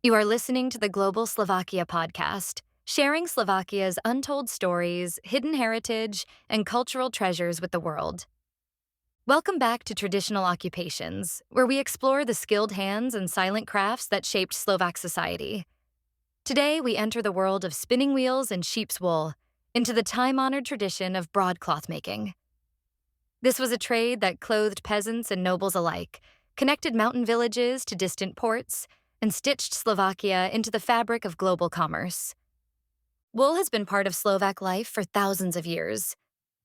You are listening to the Global Slovakia podcast, sharing Slovakia's untold stories, hidden heritage, and cultural treasures with the world. Welcome back to Traditional Occupations, where we explore the skilled hands and silent crafts that shaped Slovak society. Today, we enter the world of spinning wheels and sheep's wool, into the time-honored tradition of broadcloth making. This was a trade that clothed peasants and nobles alike, connected mountain villages to distant ports, and stitched Slovakia into the fabric of global commerce. Wool has been part of Slovak life for thousands of years,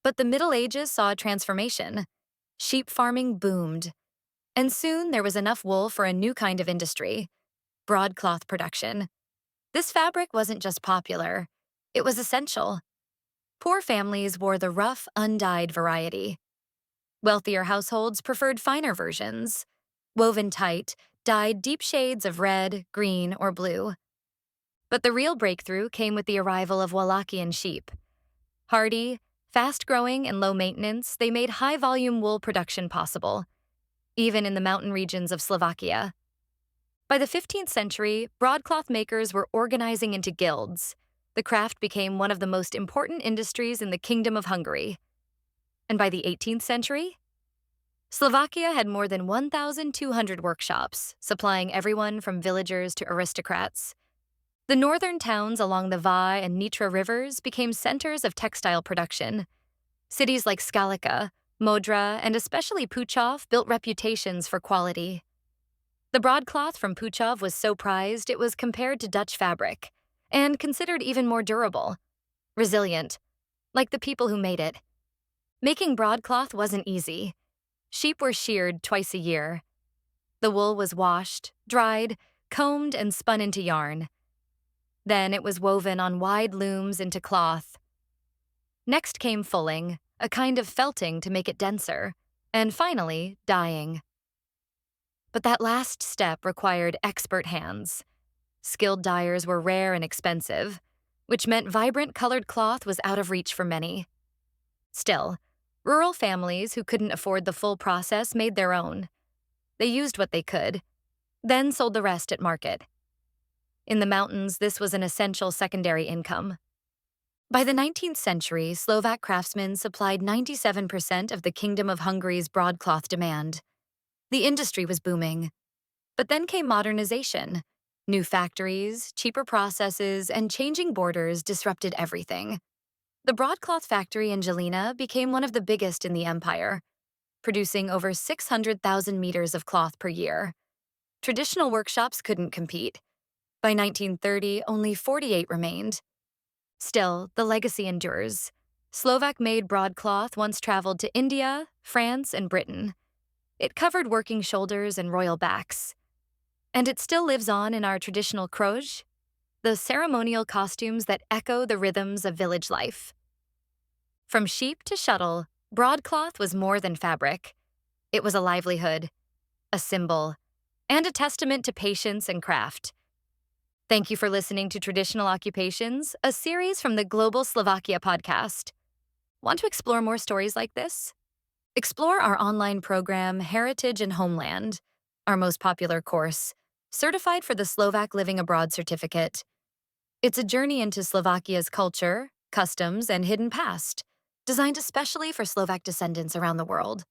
but the Middle Ages saw a transformation. Sheep farming boomed, and soon there was enough wool for a new kind of industry: broadcloth production. This fabric wasn't just popular, it was essential. Poor families wore the rough, undyed variety. Wealthier households preferred finer versions, woven tight, dyed deep shades of red, green, or blue. But the real breakthrough came with the arrival of Wallachian sheep. Hardy, fast-growing, and low-maintenance, they made high-volume wool production possible, even in the mountain regions of Slovakia. By the 15th century, broadcloth makers were organizing into guilds. The craft became one of the most important industries in the Kingdom of Hungary. And by the 18th century, Slovakia had more than 1,200 workshops, supplying everyone from villagers to aristocrats. The northern towns along the Vai and Nitra rivers became centers of textile production. Cities like Skalica, Modra, and especially Puchov built reputations for quality. The broadcloth from Puchov was so prized it was compared to Dutch fabric, and considered even more durable, resilient, like the people who made it. Making broadcloth wasn't easy. Sheep were sheared twice a year. The wool was washed, dried, combed, and spun into yarn. Then it was woven on wide looms into cloth. Next came fulling, a kind of felting to make it denser, and finally, dyeing. But that last step required expert hands. Skilled dyers were rare and expensive, which meant vibrant colored cloth was out of reach for many. Still, rural families who couldn't afford the full process made their own. They used what they could, then sold the rest at market. In the mountains, this was an essential secondary income. By the 19th century, Slovak craftsmen supplied 97% of the Kingdom of Hungary's broadcloth demand. The industry was booming. But then came modernization. New factories, cheaper processes, and changing borders disrupted everything. The broadcloth factory in Jelena became one of the biggest in the empire, producing over 600,000 meters of cloth per year. Traditional workshops couldn't compete. By 1930, only 48 remained. Still, the legacy endures. Slovak-made broadcloth once traveled to India, France, and Britain. It covered working shoulders and royal backs. And it still lives on in our traditional kroj, the ceremonial costumes that echo the rhythms of village life. From sheep to shuttle, broadcloth was more than fabric. It was a livelihood, a symbol, and a testament to patience and craft. Thank you for listening to Traditional Occupations, a series from the Global Slovakia podcast. Want to explore more stories like this? Explore our online program, Heritage and Homeland, our most popular course, certified for the Slovak Living Abroad certificate. It's a journey into Slovakia's culture, customs, and hidden past, designed especially for Slovak descendants around the world.